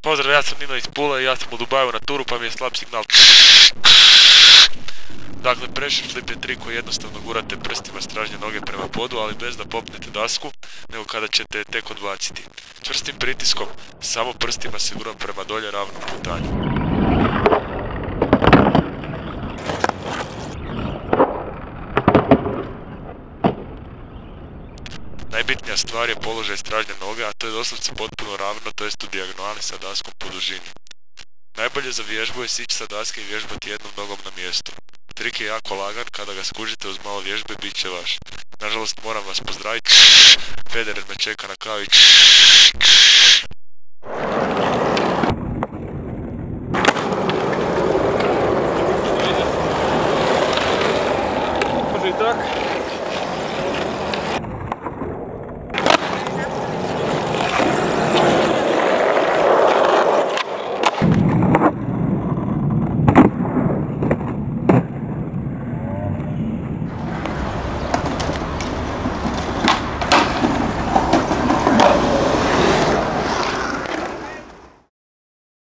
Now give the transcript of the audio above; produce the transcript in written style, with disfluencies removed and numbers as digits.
Pozdrav, ja sam Nino iz Pule i ja sam u Dubaju na turu pa mi je slab signal. Dakle, pressure flip je trik koji jednostavno gurate prstima stražnje noge prema podu, ali bez da popnete dasku, nego kada ćete je tek odbaciti. Čvrstim pritiskom, samo prstima se guram prema dolje ravnom putanju. Najbitnija stvar je položaj stražnje noge, a to je doslovce potpuno ravno, to jest u dijagonali sa daskom po dužini. Najbolje za vježbu je sići sa daske i vježbati jednom nogom na mjestu. Trik je jako lagan, kada ga skužite uz malo vježbe, bit će vaš. Nažalost, moram vas pozdraviti. Federer me čeka na kavi.